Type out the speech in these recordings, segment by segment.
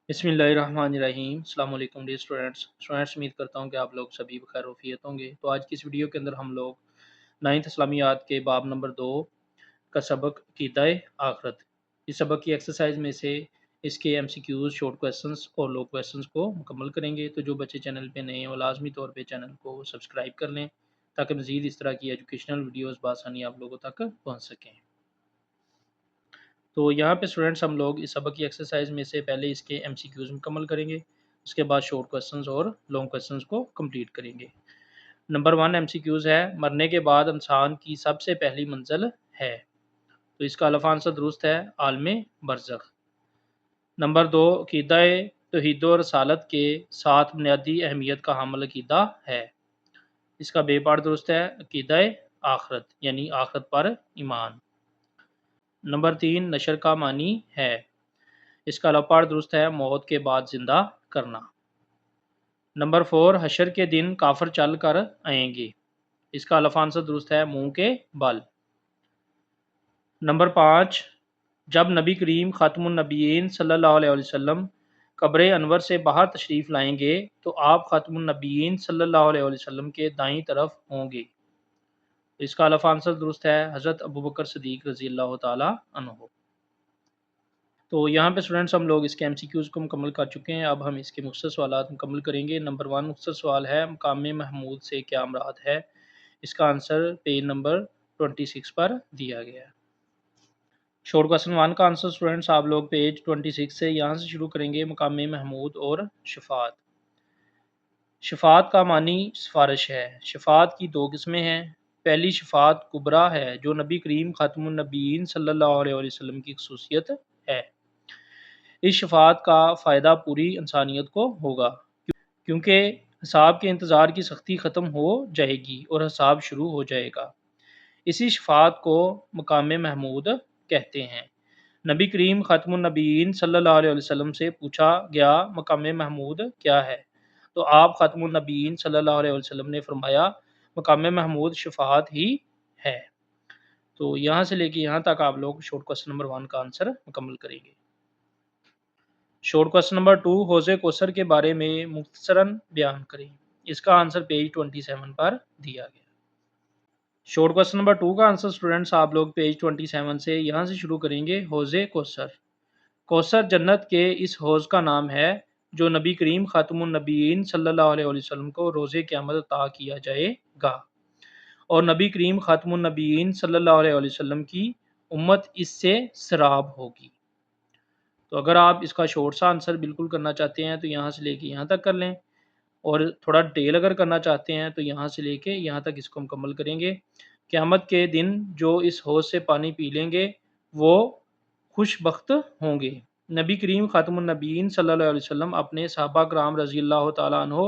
बिस्मिल्लाहिर्रहमानिर्रहीम। अस्सलाम वालेकुम डियर स्टूडेंट्स, उम्मीद करता हूँ कि आप लोग सभी बखैर वफियत होंगे। तो आज की इस वीडियो के अंदर हम लोग 9th इस्लामियात के बाब नंबर 2 का सबक अक़ीदा आखिरत, इस सबक की एक्सरसाइज में से इसके एमसीक्यूज, शॉर्ट क्वेश्चंस और लॉन्ग क्वेश्चंस को मुकम्मल करेंगे। तो जो बच्चे चैनल पे नए हैं वो लाजमी तौर पे चैनल को सब्सक्राइब कर लें ताकि मज़ीद इस तरह की एजुकेशनल वीडियोज़ बआसानी आप लोगों तक पहुँच सकें। तो यहाँ पे स्टूडेंट्स हम लोग इस सबक की एक्सरसाइज में से पहले इसके एमसीक्यूज मुकम्मल करेंगे, उसके बाद शॉर्ट क्वेश्चंस और लॉन्ग क्वेश्चंस को कंप्लीट करेंगे। नंबर 1 एमसीक्यूज है, मरने के बाद इंसान की सबसे पहली मंजिल है। तो इसका अलफ आंसर दुरुस्त है, आलम बरज़ख। नंबर 2, अक़ीदा तौहीद और रसालत के साथ बुनियादी अहमियत का हामिल अक़ीदा है। इसका बे पार्ट दुरुस्त है, अक़ीदा आखिरत यानी आखिरत पर ईमान। नंबर 3, नशर का मानी है। इसका अलफ पार्ट दुरुस्त है, मौत के बाद ज़िंदा करना। नंबर 4, हशर के दिन काफिर चल कर आएंगे। इसका अलफ आंसर दुरुस्त है, मुंह के बल। नंबर 5, जब नबी करीम ख़ातमुन नबीयीन सल्लल्लाहु अलैहि वसल्लम कब्र अनवर से बाहर तशरीफ़ लाएंगे तो आप ख़ातमुन नबीयीन सल्लल्लाहु अलैहि वसल्लम के दाईं तरफ होंगे। इसका अलफ आंसर दुरुस्त है, हज़रत अबू बकर सिद्दीक़ रज़ी अल्लाह तआला अन्हु। तो यहाँ पे स्टूडेंट्स हम लोग इसके एमसीक्यूज़ को मुकम्मल कर चुके हैं। अब हम इसके मुख्तसर सवालात मुकम्मल करेंगे। नंबर 1 मुख्तसर सवाल है, मकाम महमूद से क्या मुराद है। इसका आंसर पेज नंबर 26 पर दिया गया है। शॉर्ट क्वेश्चन 1 का आंसर स्टूडेंट्स आप लोग पेज 26 से यहाँ से शुरू करेंगे, मकाम महमूद और शफात। शफात का मानी सिफारिश है। शफात की दो किस्में हैं। पहली शफात कुबरा है जो नबी करीम ख़ातमुन नबीयीन सल्लल्लाहु अलैहि वसल्लम की खसूसियत है। इस शफात का फ़ायदा पूरी इंसानियत को होगा क्योंकि हिसाब के इंतज़ार की सख्ती ख़त्म हो जाएगी और हिसाब शुरू हो जाएगा। इसी शफात को मकाम महमूद कहते हैं। नबी करीम ख़ातमुन नबीयीन सल्लल्लाहु अलैहि वसल्लम से पूछा गया मकाम महमूद क्या है, तो आप ख़ातमुन नबीयीन सल्लल्लाहु अलैहि वसल्लम ने फरमाया मकाम महमूद शफात ही है। तो यहाँ से लेके यहाँ तक आप लोग शॉर्ट क्वेश्चन नंबर 1 का आंसर मुकम्मल करेंगे। शॉर्ट क्वेश्चन नंबर 2, हौज़े कौसर के बारे में मुख्तसरन बयान करें। इसका आंसर पेज 27 पर दिया गया। शॉर्ट क्वेश्चन नंबर 2 का आंसर स्टूडेंट्स आप लोग पेज 27 से यहाँ से शुरू करेंगे। हौज़े कौसर, कौसर जन्नत के इस हौज़ का नाम है जो नबी करीम ख़ातमुन नबीयीन सल्लल्लाहु अलैहि वसल्लम को रोज़े क़यामत अता किया जाएगा और नबी करीम ख़ातमुन नबीयीन सल्लल्लाहु अलैहि वसल्लम की उम्मत इससे सराब होगी। तो अगर आप इसका शॉर्ट सा आंसर बिल्कुल करना चाहते हैं तो यहाँ से लेके यहाँ तक कर लें, और थोड़ा डिटेल अगर करना चाहते हैं तो यहाँ से लेके यहाँ तक इसको मुकम्मल करेंगे। क़यामत के दिन जो इस हौज़ से पानी पी लेंगे वो खुशबख्त होंगे। नबी करीम ख़ातमुन नबीयीन सल्लल्लाहु अलैहि वसल्लम अपने सहाबा कराम रज़ी अल्लाह तआला अन्हो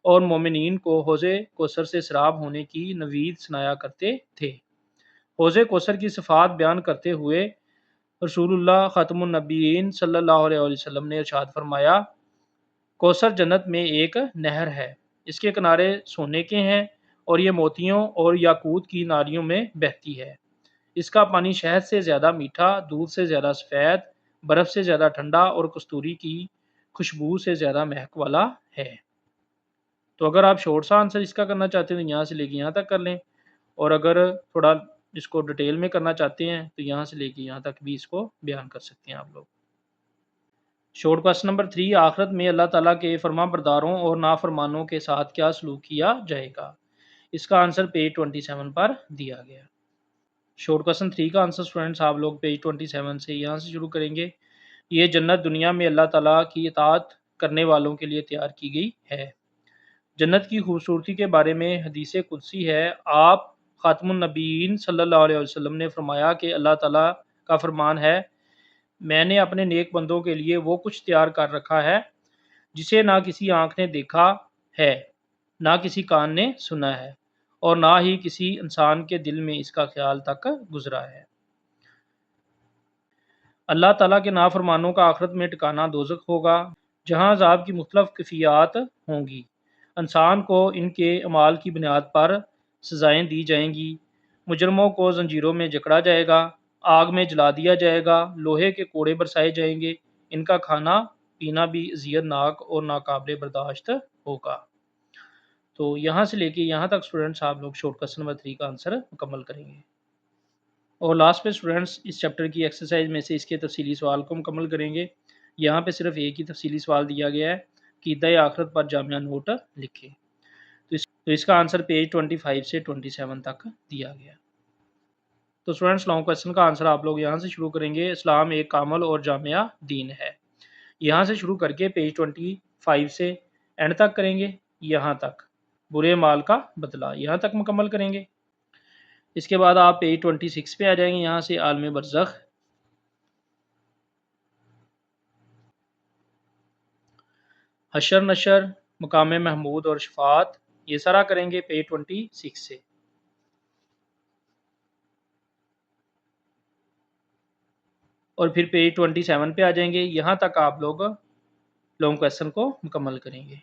और मोमिनीन को हौज़े कौसर से सराब होने की नवीद सुनाया करते थे। हौज़े कौसर की सिफ़ात बयान करते हुए रसूलुल्लाह ख़ातमुन नबीयीन सल्लल्लाहु अलैहि वसल्लम ने इरशाद फरमाया, कौसर जन्नत में एक नहर है, इसके किनारे सोने के हैं और ये मोतियों और याकूत की नालियों में बहती है। इसका पानी शहद से ज़्यादा मीठा, दूध से ज़्यादा सफ़ेद, बर्फ़ से ज़्यादा ठंडा और कस्तूरी की खुशबू से ज़्यादा महक वाला है। तो अगर आप शॉर्ट सा आंसर इसका करना चाहते हैं तो यहाँ से लेके यहाँ तक कर लें, और अगर थोड़ा इसको डिटेल में करना चाहते हैं तो यहाँ से लेके यहाँ तक भी इसको बयान कर सकते हैं आप लोग। शॉर्ट क्वेश्चन नंबर 3, आखिरत में अल्लाह ताला के फरमाबरदारों और नाफरमानों के साथ क्या सलूक किया जाएगा। इसका आंसर पेज 27 पर दिया गया। शॉर्ट क्वेश्चन 3 का आंसर स्टूडेंट्स आप लोग पेज 27 से यहाँ से शुरू करेंगे। ये जन्नत दुनिया में अल्लाह ताला की इताअत करने वालों के लिए तैयार की गई है। जन्नत की खूबसूरती के बारे में हदीस कुदसी है, आप ख़ातमुन नबीयीन सल्लल्लाहु अलैहि वसल्लम ने फरमाया कि अल्लाह ताला का फरमान है, मैंने अपने नेक बंदों के लिए वो कुछ तैयार कर रखा है जिसे ना किसी आँख ने देखा है, ना किसी कान ने सुना है और ना ही किसी इंसान के दिल में इसका ख्याल तक गुजरा है। अल्लाह ताला के नाफरमानों का आखिरत में ठिकाना दोज़ख होगा जहाँ अज़ाब की मुख्तलिफ़ कैफियत होंगी। इंसान को इनके अमाल की बुनियाद पर सज़ाएँ दी जाएंगी। मुजरमों को जंजीरों में जकड़ा जाएगा, आग में जला दिया जाएगा, लोहे के कोड़े बरसाए जाएंगे। इनका खाना پینا بھی اذیتناک اور ناقابل برداشت ہوگا۔ تو یہاں سے لے کے یہاں تک اسٹوڈنٹس آپ لوگ شارٹ کوسچن نمبر 3 کا آنسر مکمل کریں گے، اور لاسٹ پہ اسٹوڈنٹس اس چیپٹر کی ایکسرسائز میں سے اس کے تفصیلی سوال کو مکمل کریں گے۔ یہاں پہ صرف ایک ہی تفصیلی سوال دیا گیا ہے، عقیدہ آخرت پر جامعہ نوٹ لکھیں۔ تو اس کا آنسر پیج 25 سے 27 تک دیا گیا۔ تو اسٹوڈنٹس لانگ کویسچن کا آنسر آپ لوگ یہاں سے شروع کریں گے۔ اسلام ایک کامل اور جامعہ دین ہے، یہاں سے شروع کر کے پیج 25 سے اینڈ تک کریں گے، یہاں تک برے مال کا بدلہ یہاں تک مکمل کریں گے۔ اس کے بعد آپ پیج 26 پہ آ جائیں گے، یہاں سے عالم برزخ، حشر نشر، مقام محمود اور شفاعت، یہ سارا کریں گے پیج 26 سے۔ اور پھر پیج 27 پہ آ جائیں گے، یہاں تک آپ لوگ لانگ کویسچن کو مکمل کریں گے۔